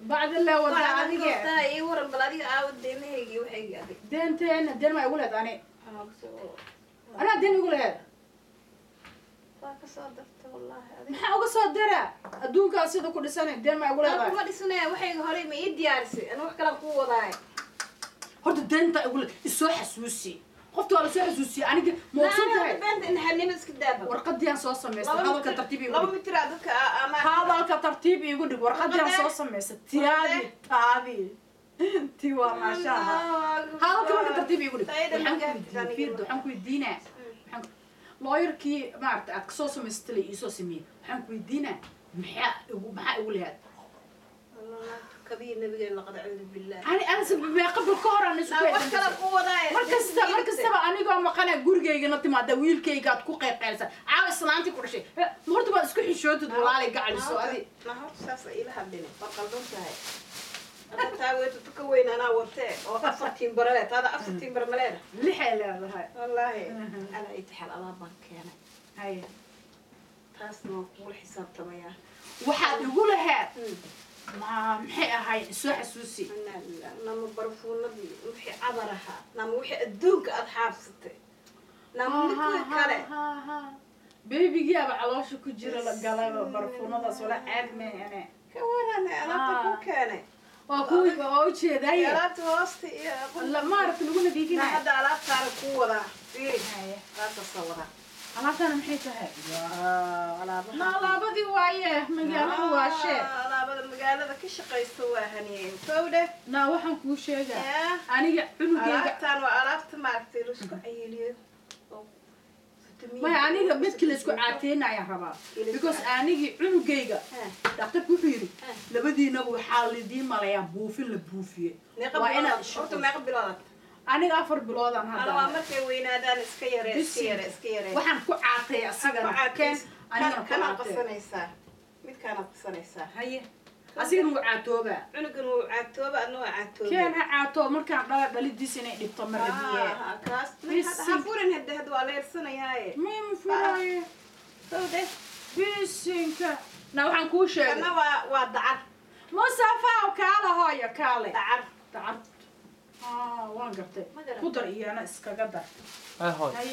بعد اللي هو بعد اي ورا بلادي عاود دينهيغي وحيغي ادي دين ما يقول هذا انا دين يقول هذا فكسو درت والله ادي ما uga soo dira adduunka sida ku dhisan deen ma igu leedahay ma dhisnaa waxayga hore ma ii diyaarisay ana wax kala ku wadaay horta deenta igu isoo xasuusi qoftu wala soo xasuusi aniga moosantahay baan in xanimo iska daaba warqadiyaan soo sameystay hadalka tartiib igu 2 mitir dadka ama hadalka tartiib igu dhig warqadiyaan soo sameystay tiyaadi tiwa ma sha Allah hadalka tartiib igu dhig waxaan ku diinaa lawyer-kii maarta aad kasoo samaystay isoo sameeyay waxaan ku weydiinaa maxaa igu leeyahay والله كبير نبي لقد اعوذ بالله انا سبب ما قبل كهران isku wax kala ku wadaay markasta aniga ma qana gurigeyga timaada wiilkeyga aad ku qeybqeylsan caaw islaanti ku dhashay horta waa isku xishoodid walaal gacaliso adi ma horta saas ila hadlin qaldan tahay أنا تاويت تكوين أنا وتاء أو أفرتين برلات هذا أفرتين برملات لحيل هذا والله أنا يتحل على بنك أنا هاي تاسنا قول حساب تمايا واحد يقول هاد ما محي هاي سو حسوسي أنا مبرفون نبي محي عبرها أنا محي الدوق أضحافستي أنا محي كله بيبي جاب على شو كجرا لقلبه برفون هذا ولا عاد ما أنا كوانا أنا تقول كانه وأكوي بأوجه ذي يا لا توستي لا ما أعرف نقول نبيكي ما حد على تار قوة في هاي لا تصورها على كان محيطها لا بدي وايه مجال واشة لا بدي مجال هذا كش قيسوا هني فوده لا وحن كوشة أنا على تان وعلى ما تروسك عيلي ما يعني بس كل اسكو عاتينا يا ربا because أنا عنو جيجا دكتور كفيري لبدي نبو حال دي ملايا بوفي لبوفي وأنا شفت ما قبل هذا أنا غافر بلاد أنا هذا أنا ما في وين هذا سكيرة وحن كو عاتي أصلا كان أنا كان قصنيسا ميت كانت قصنيسا هي أصير عاتوبة عنو عاتوبة أنو عاتوبة كان عاتوبة مركب دليل سنة لبطمر بيه كاس هفورن هدوا على السنة هاي مين فراي فوده بيسينك نوعا كوشة أنا ودعر مصطفى وكالة هاي كالة دعر وان قرتي قدر إيه أنا إسكا قدر هاي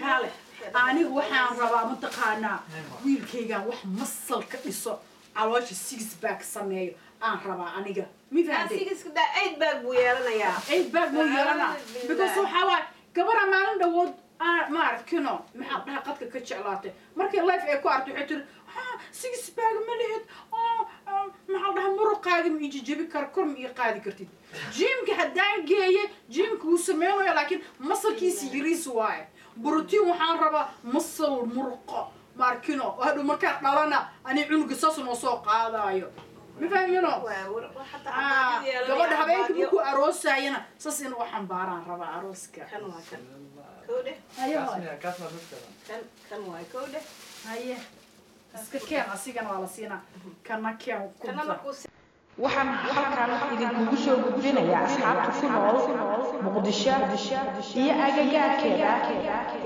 كالة أنا وحان ربا منطقانا ويل كيغا وح مصل كإسو عواش السيكس باك سميو ربا أنيقا مي فهمتي سيكس كدا 8 باك بويرنا يا 8 باك بويرنا because وحاوا كبرا ما ندود ما أعرف كنو محطها قدك كتشعلاتي مركي اللايف إيه كوارتو حيتر سيكس باك مليت محطها مرو قادم يجي جيبي كركرم إيه قادي كرتيد جيمك حدان جاية جيمك وسمينو لكن مصر كيسي يريس واي بروتين وحان ربا مصر مرقة ماركينو وهذا مركات نرانا أنا عنق قصص وسوق هذا أيو مفهمينو قبل هبينك بكو أروس ساينا ساسين وحن باران ربا أروسك كان واكن كوده أيوة كان واي كوده هاي اسككين أسيقنا ولا سينا كنا كيان كنت waxaan halkan idinkugu soo gudbinayaa asxaabta ku nool Muqdisho iyo agagaarkeeda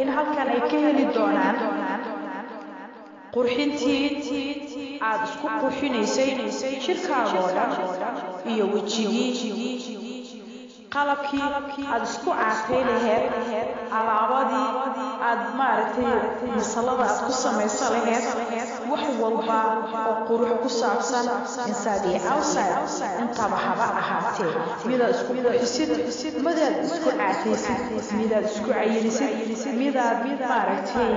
in halkan ay ka heli doonaan qurxintii aad isku qurxinaysay shirkaaga oo dhan iyo wajigii qalabkii aad isku caaqay lahayd alaabadii aad maaragtay misalada aad ku samaysan lahayd wax walba oo qurux ku saabsan inside iyo outside intaba haba ahaatee midaad isku qurxisid midaad isku caaqaysid midaad isku cayilisid midaad maaragtay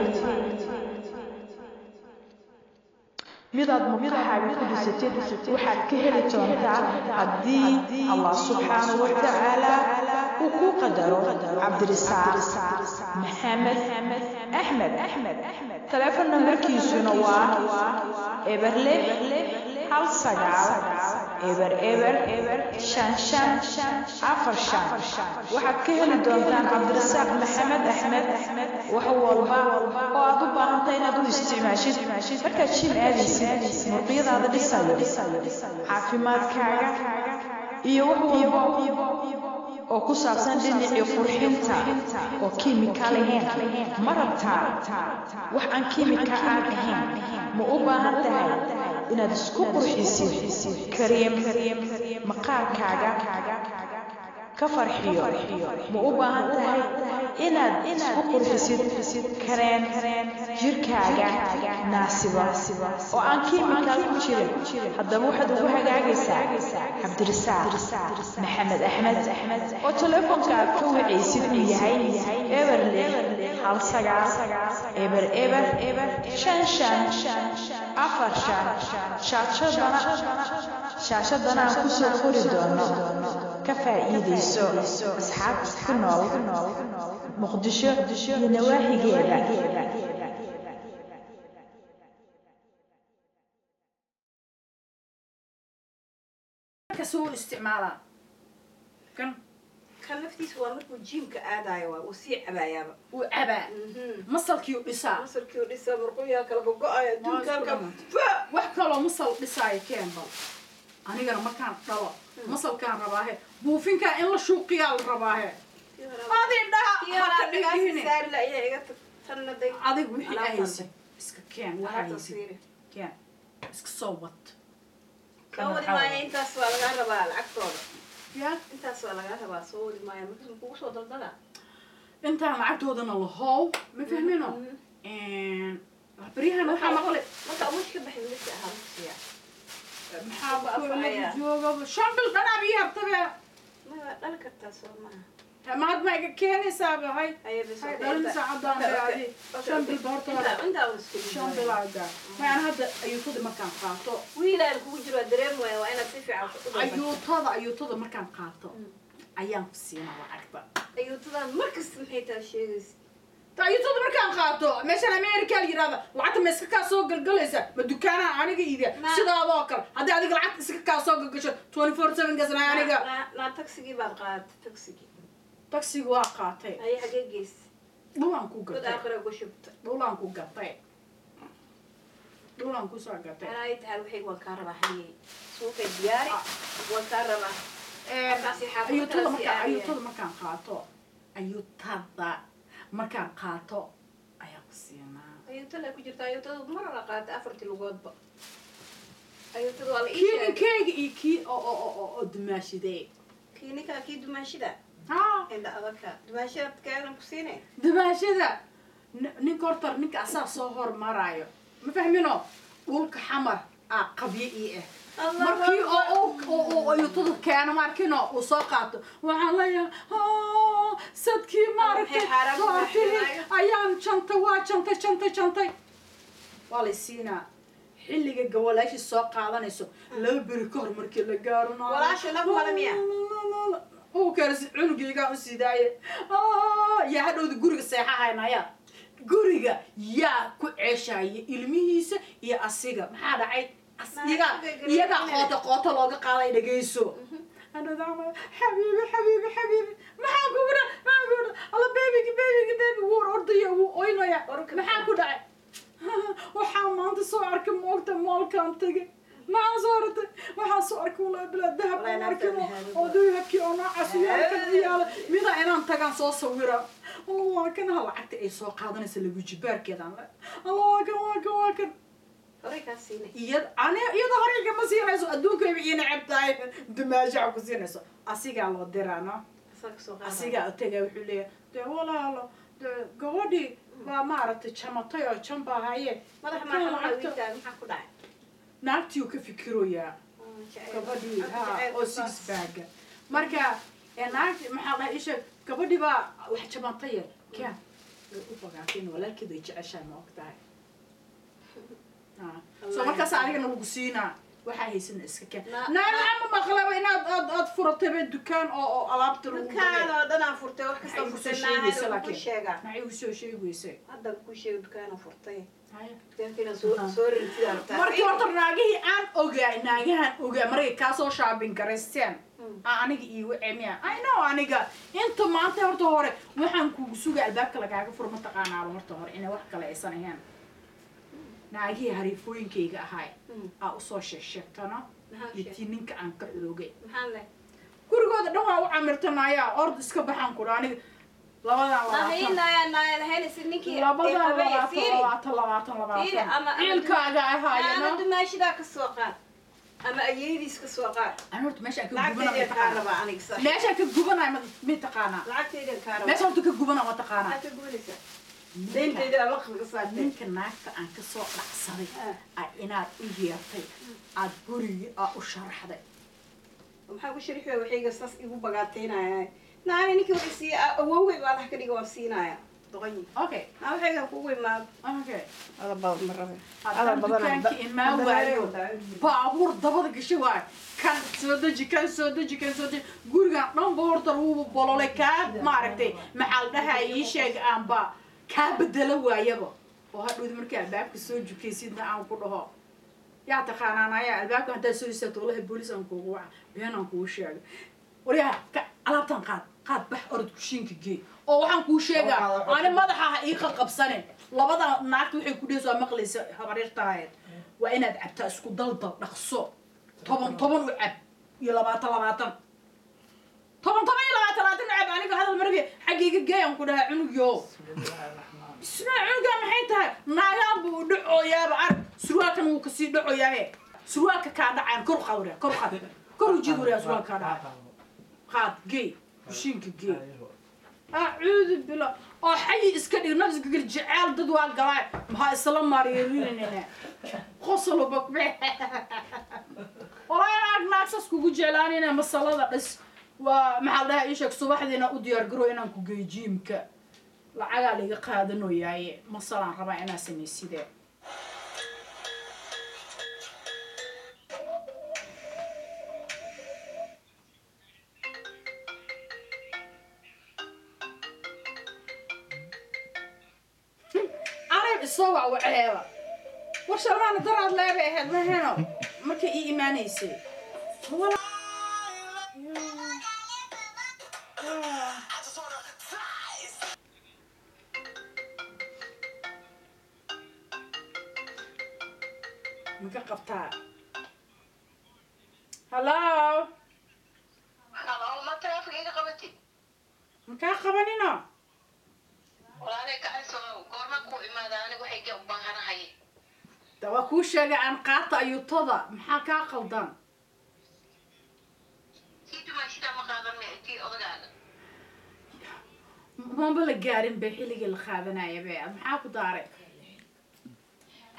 midaad maqaxaaga ku dhisatid waxaad ka heli doontaa haddii Allah subxaanahu wa ta'ala uu ku qadaro Cabdirasaaq Maxamed Axmed telefoon numberkiisuna waa eberle hal sagaal eber shan waxaad ka heli doontaan Cabdirasaaq Maxamed Axmed wax walba oo aad u baahantahay inaad u isticmaashid markaad jim aadaysid murqiyadaada dhisayo caafimaadkaaga iyo wax walba oo ku saabsan dhinacii qurxinta oo kiimika lahayn ma rabtaa wax aan kiimika ahayn ma u baahan tahay inaad isku qurxisid kareem maqaarkaaga ka farxiyo ma u baahan tahay inaad isku qurxisid kareen jirkaaga naasiba oo aan kiimikaal ku jirin haddaba waxaad ugu hagaagaysaa cabdirasaaq maxamed axmed oo telefoonka aad ka wacaysid uu yahay eberle hal sagaal eber shan afar shaashadana aan ku soo qori doono ka faa'iidayso asxaabta ku nool muqdisho iyo nawaahigeeda kasoo isticmaala kan naftiisa waa markuu jiimka aadayo waa uu sii cabayaaba uu cabaa masalkii u dhisaa marquyaa kala gogo'aya adduunka wax kaloo masal dhisaayo keenba anigana markaan dhalo masalkaan rabaahe buufinkaa in la shuuqiyaa la rabaahe adig wixii ahaysid iska keen waxahaysid keen iska soo wad wadi maayo intaas waa lagaa rabaa lacagtooda ya intaas waa lagaa rabaa soo wadi maayo markaas kugu soo daldala intaan lacagtoodana lahow ma fahmino baryahan waxaa maqle marka amush ka baxin midka ahaa masiya maxaa joogaba shan bil dhanaa bii hartabe ma dhali kartaa soo maaha maad ma iga keenaysaaba hay dhalin saacadaan beadi shan bil horta shan bilaaga maan hadda ayuutada markaan qaato wiilaan kugu jiro dareem waaya waa inaad si fiican ayuutada markaan qaato ayaan ku siinaa lacagta ayuutadan markasta maxay taa sheegaysa ayuutada markaan qaato meeshaan america la yiraahdo lacagta ma iska kaa soo galgalaysa ma dukaanaha aniga iibiya sidaadoo kale haddii adiga lacagta iska kaa soo galgasho 24/7 gasna aniga naa tagsigii baad qaadatay taksiga waa qaatay ay xagee geys dhulaan ku gatay dad aakhira ku shubta dhulaan ku gatay dhulaan ku soo gatay ay tahay wixii waan ka rabaa hayay suuqa diyaari waan ka rabaa ayuutada markaan qaato ayaan ku siinaa ayuutada ku jirta ayuutada mar la qaatay 4 lugoodba ayuutada waa la ii sheegay keega iyo kii oo dumaashidee kii dumaashida inda adaka dumaashada keenan ku siinay dumaashada nin kortar ninka asaa soo hormaraayo ma fahmino dhulka xamar qabyo ii markii oo ayuutada keena markino uu soo qaato waxaan leeyahay sadkii maaragtay ayaan jantay waa la siinaa xilliga gawalaashi soo qaadanayso laba beri ka hor markii la gaaro walaasha naf malamiya oo kaas cunugayga u sidaaye yaa hadhowda guriga seexahaynaya guriga yaa ku ceeshaya ilmihiisa iyo asiga maxaa dhacay iyaga qoota looga qaaday dhageyso حبيبي ما حاكونا الله بيبي وور أرضي وأينيا ما حاكونا وحام أنت صورك موقت مالكم تجي ما صورت وحصورك ولا بلا ذهب أركنا أدوي هكي أنا عسير كذيالة ميدا أنا أنتجان صورة الله كان هلا عكت أي سوق هذا ناس اللي بيجبر كذا الله كان أنا يظهر لي كم سينة أدوك يبين عبتاي دماغي عكو سينة أسيق على الدرانا أسيق أتجا وحلي ده ولا قودي ما عرفت كم طيا كم بهاي ما حكوا ده نعتيو كفكروا يا قودي ها أو سيكس باج مركا نعت محل إيش قودي با واحد كم طيا كم وفقاتين ولا كده يجعشان موقتها soo markaas anigana lagu siinaa waxaa haysan iska keen naama maqlaba inaad furatay dukaan oo alaabta lagu dukaan oo dhan aan furtay wax kasta furtay ku sheega maxay u soo sheegaysay hadda ku sheeg dukaan aan furtay dukaankiina soo rintidaa rabtaa markii horta naagahan ogaa markay ka soo shopping gareysteen aniga iyo wacemiya I know aniga inta maanta horta hore waxaan kugu sugaa albaabka lagaaga furo ma taqaanaa horta hore inay wax kale aysan ahayn naagii hariifooyinkayga ahay aa u soo sheegtana intii ninka aan ka xoogay maxaa leh gurigooda dhan waa u camirtanayaa ord iska baxaan ku aniga ciilkaaga ahaayana dumaashidaa ka soo qaad ama ayeediis ka soo qaad horta meeshaan ka gubanay ma taqaanaa lacagtaydan kaa rabaa meesha horta ka gubana ma taqaanaa maxaad ka gubanaysaa dayntayda ama qalka saartay ninka naagta aan ka soo dhacsaday inaad u yeertay aad gurigii u sharaxday maxaa ku sharixay waxayga saas igu bagaataynaya naani ninkii waxay sii awowgay baa Allah ka dhiga waan siinaya doqoyi okay waxayga kugu imaad okay ada baad marade ada badan imaa waayo baabuur dabada gashay waay kan soo deji guriga dhan boorta uu bololay ka maaragtay maxal dhahay ii sheeg aanba ka bedela waayaba oo hadhood markii albaabka soo jukaysidna aan ku dhaho yaa taqaanaanaya albaabka hadda soo istaagto wallahi booliis aan kuugu waca been aan kugu sheegay wariyaa alaabtan qaad bax orod kushiinka gee oo waxaan kuu sheegaa ani madaxa ha ii qabsanin labada naagta waxay ku dheesoo maqlaysa habaryartahayd waa inaad cabtaa isku daldal dhaqso toban u cab iyo 20 u cab aniga hadal markii xaggayga geeyaan ku dhahaa cunugyo isna cunuga maxay tahay naagaan buu dhacooyaaba arag surwaalkan wuu kasii dhacooyaahe surwaalka kaa dhacaan kor u jiid wariyaa surwaalka kaa dhacay qaad gey kushiinka gey أعوذ بالله أو حي إسكني نفسك الجعال ضد والقراء ما السلام مريرين خصلوا بك والله أنا ناقص كوجو جلاني أنا مسألة بس ومحل ده إيشك صباح دينا أودي أرجرو أنا كوجي جيمك لا عقالي قادنو ياي مسألة ربع أنا سني سيده سوا وعيبة وشرنا دراد لا بيهد ما هنا ما كي إيماني سي ولا مكا قبطاء هلاو ما تعرف كيف قبتي مكا قبنينا دوا كوشة عن قاطع يطضع محاكا قلدان ما بلا قارن بحيلي الخاذنا يا بيه محاكو داري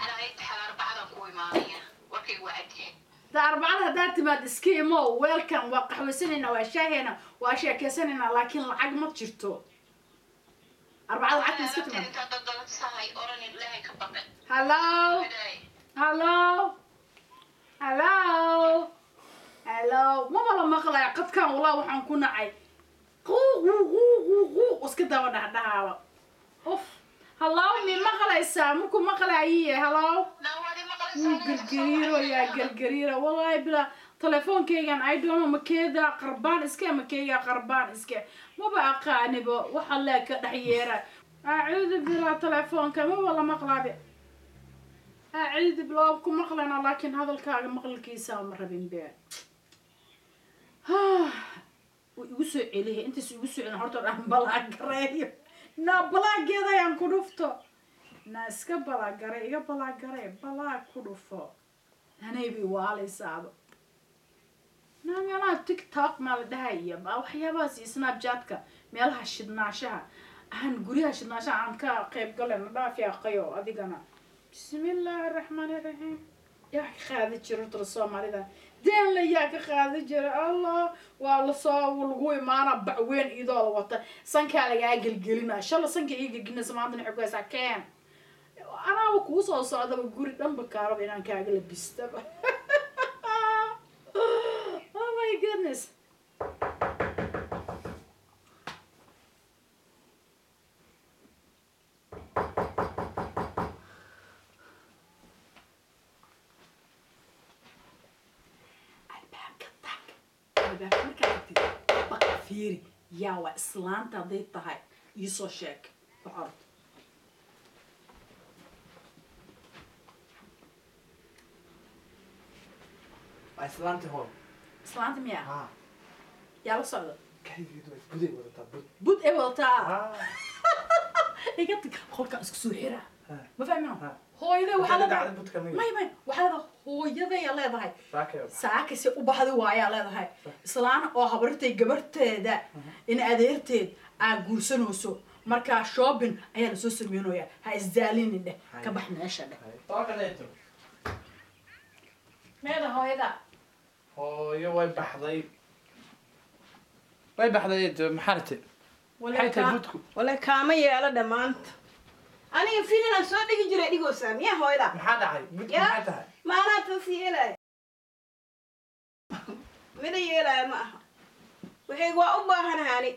أنا أيت حال 4 كوي مالية وكي وعدي دا 4 دارتي بعد سكيمو ويلكم وقحوة سننا واشاهنا واشياء سننا لكن العق ما تجرتو 4 لعبت مسكتنا هلو ما والله مقلع قد كان والله وحن كنا عي وسكتها ودحدها اوف هلو مين مقلع سامكم مقلع ايه هلو قرقريرة والله بلا تليفون كيغان ايدوما مكيدا قربان اسكا مكيغا قربان اسكا ما بقى قانبو وحلاك دحييرة اعوذ بالله تليفون كما والله مقلع أعيد بلوكم مقلنا لكن هذا الكاغ مقل كيسا مربين بيه ويسوع إليه أنت يسوع أنا هرتو راه بلا قريب نا بلا جدا يا كروفتو ناس كبلا قريب بلا كروفو أنا يبي والي صعب نعم أنا تيك توك مال دهية أو حياباسي سناب شاتك مالها شدناشها هنقوليها شدناشها عن قيب قلنا لا فيها قيو أديك أنا بسم الله الرحمن الرحيم يا خاذ جرت الصومالي ذا دين لي ياك خاذ جر الله والله صاو والقوي معنا بعوين إذا وطا سنك على قلقلنا إن شاء الله سنك يقلقلنا سمعنا حقوق سكان أنا وكوسة صعدة بقول دم بكارب إن كان قلب بيستبه Oh my goodness فيري يا وإسلام تضيت هاي يسوع شاك بعرض إسلام تهون إسلام ميا يلا صعد كيف بدي ولا تبود بود ايه وطا ايه قلت خلك اسك سوحيرة ما فاهمين هو يدا وحلا ما وحلا هو يدا يلا يدا هاي ساعة سي وبحد وايا لا هاي إسلام أو خبرتي جبرت ده إن أديرتي أجورسنوسو مركا شوبين أيا لسوس مينويا هاي الزالين ده كبحنا إيش ده طاقة نيتو ماذا هو يدا يا واي بحضي واي بحضي محارتي حيت بدكم ولا كاما يلا دمانت أنا فينا نسوي دقي جري دقي وسام يا هو يدا محاد عاي بدكم محاد عاي ما أنا تسيله من يلا ما وحي وأبا هنهاني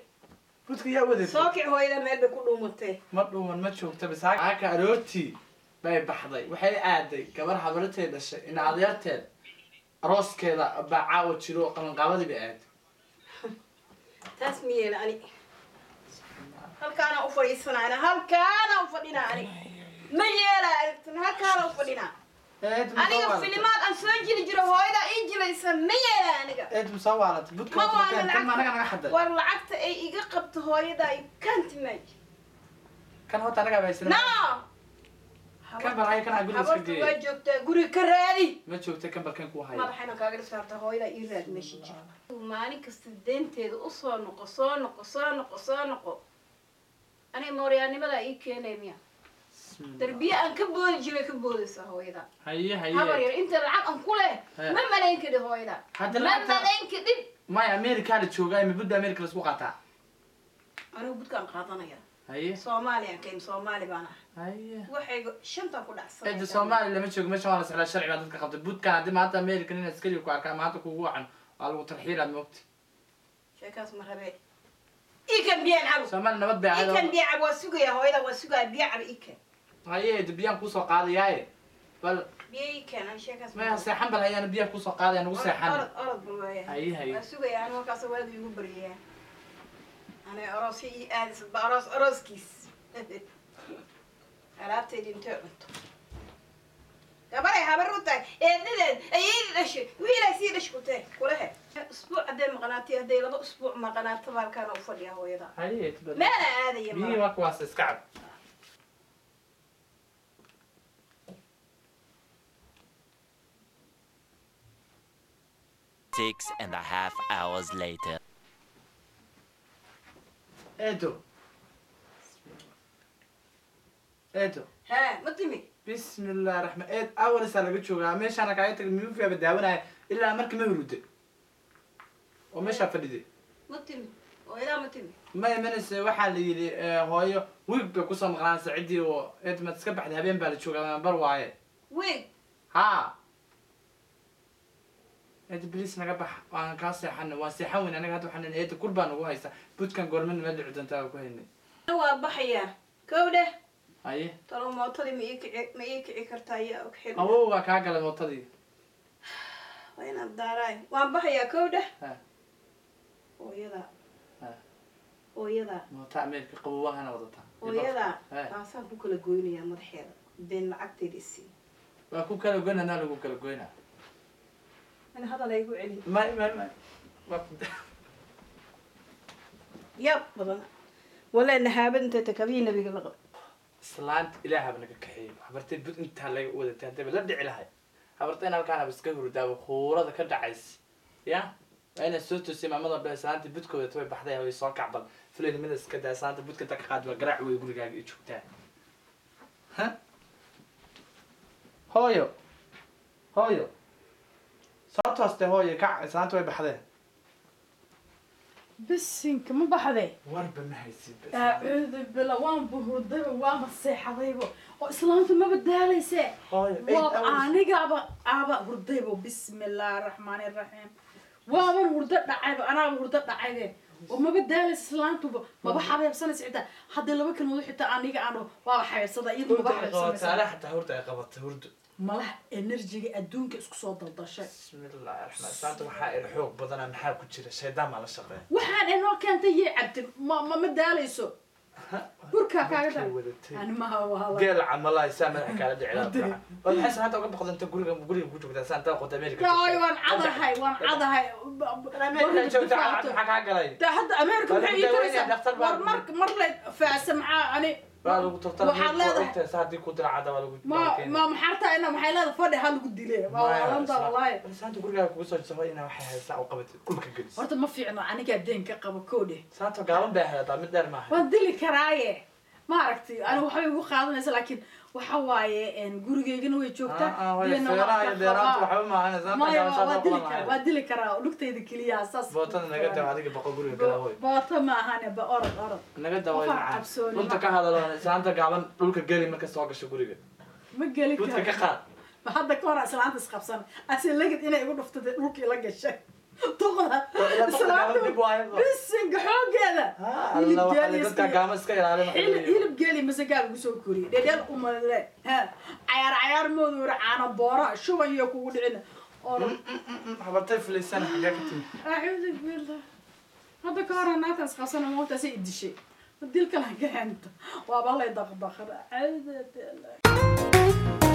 بدك يا ودي ساكع هو يدا مال بكل متى مرة ما تشوف تبي ساعة عاك أروتي باي بحضي وحي عادي كبر حضرتي هذا الشيء إن عضياتي راس كذا بعاود شلو قمن قاودي بقعد تسمية لأني هل كان أفريسنا أنا هل كان أفرينا أنا ما يلا هل كان أفرينا أنا فيلمات أن سجل جرا هايدا إنجلي سمية أنا أنت مصورة بدك ما كم أنا حدا ورلعت أي إجقبت هايدا كانت ماي كان هو ترجع بيسنا نعم كم بالهاي كان أقول لك حبرت وجبت قولي كرادي ما تشوفت كم بالكن كوهاي ما بحنا كاغر صارت هايدا إيراد ماشي جا ماني كستدنت أصلا نقصان أنا مورياني بلا إيكيني ميا تربية أن كبود جري كبود هايدا هي حبر أنت العب أن كله ما ملاين كده هايدا هذا ما ملاين كده ما أمريكا اللي تشوفها من بدأ أمريكا السوقاتها أنا بود كان قاطنا يا هي صومالي كيم صومالي بانا هي وحي شنطة كل أحسن أنت سومالي لما تشوف مش على سعر الشرع بعد كده بود كان عندي معناتها أمريكا هنا سكري وكان معناتها كوعن على ترحيل الموت شيكاس مرحبا إيكن بيان عبو سومالي نبض بيع إيكن بيع عبو سوق يا هويدا وسوق بيع عبو إيكن هي دبيان كوسو قاضي هاي بل بيع إيكن أنا شيكاس ما سيحن بل هي أنا بيان كوسو قاضي أنا وسيحن أرد بالوايا هي وسوق يا أنا وكاس والد يقبريه أنا أراسي أنس أراس كيس ألعبت دين تأمت كبري حبروتك أيد أشي ويلا سيد أشي كتير كلها أسبوع قدام قناتي هدي لبا أسبوع ما قناة تبار كانوا فضيا هو يدا هي تبل ما أنا هذا يا هي مرة وكواس اسكعب 6.5 hours later. إدو ها متمي بسم الله الرحمن الرحيم أول رسالة قلت شو مش أنا قاعد مين فيها بدأونا إلا أمرك ما يرد ومش هفردي متمي وإذا متمي ما يمنس واحد اللي هاي ويبقى قصة مغران سعيدي وإنت ما تسكب حد هبين بالك شو كمان برواعي وين ها إنت بليس نقبح وأنا كاسي حنا واسيحون أنا قاعد وحنا إنت كل بان وهايسا بوت كان قول من مدري عدن تاو كهني هو بحيا كودة أيه ترى ما تدي ما يك عكرتايا أو كحيل أوه كاجل المطدي وين الداراي وان بحيا كودة ها ويدا ها ويدا ما تعمل قوة أنا وضعتها ويدا أصلا بكل جويني يا مرحيل بين عقتي ديسي وأكون كلا قلنا أنا لو كلا قلنا أنا هذا لا يقول علي ما يب بدنا ولا إن هابن أنت تكفين نبي قلق سلانت إلها بنك كحيل حبرت البيت أنت هلا ودت أنت بلدي عليها حبرتين أنا كان بس كهر دا وخورة ذا كرد عيس يا أنا سوت سمع مضى بسلانت البيت كده توي بحذها ويصاق عبد فلين من كده سلانت البيت كده قاد وقرع ويقول جاي يشوف تاني ها هايو صوت هسته هاي كع سلانت توي بحذها بس إنك ما بحذي ورب ما هيسيب بس أعوذ بالله وان بهردي وان بصيحة ضيبو وإسلامته ما بدها ليسه وأنا أبا هرديبو بسم الله الرحمن الرحيم وأنا هردت دعيبو أنا هردت دعيبو وما بدها لإسلامته ما بحبي بسنة سعيدة حد اللي وكل موضوع حتى أنا ولا حبي صدق يد ما بحبي بسنة تعال حتى هرد قبضت هرد ملاح إنرجي أدونك إسكو صوت الضشة بسم الله الرحمن الرحيم سلانت محا إرحوق بدنا محا كتير شيطان على الشقة waxaan inoo keentay yey cabdi ma daalayso بركة كذا ودتي أنا ما هو والله قال عم الله يسامح كان دعي والحس هذا وقبل أنت قولي وجوك سنة تأخذ أمريكا لا وان عضها وان عضها أمريكا شو تعال حق قليل تحد أمريكا وحي يترسل مر لي فاسمع أنا قالوا ترتب ساعتي كنت عادة ولا ما محرتها إنه محيلها فادي هالقد ليه والله بس أنت قولي لك وصل سوينا وحي ساعة وقبت كل كجلس horta ma fiicno aniga deenka qabo koodhe ساعته قالوا بها هذا مدير معه waan dili karaaye ma aragti aniga waxbay ugu qaadanaysa laakiin waxa waaye gurigeygana way joogtaa waa dili karaa lugtayda keliya saas bootada naga daw adiga boqol guriga gala way boota ma ahane ba orod naga daway runta ka hadalo saanta gaaban dhulka geli marka soo gasho guriga ma geli dhulka ka qaad ma hadda ka hor islaanta isqabsan asin lagid inay igu dhuftay dhulkii la gashay tuqda islaanta bisinga xoogeeda dadka gaama iska ilaalin hilib geeli masagaal ugu soo koriye dhedheel umale ha cayaar mooduura caana boora shuban iyo kugu dhicin oo habartay filaysan xagaa ka timi a'uudu billah hadda ka hor naatan isqabsan moota si idishay dilka la gaanta waa balay daqdaqada a'uudu billah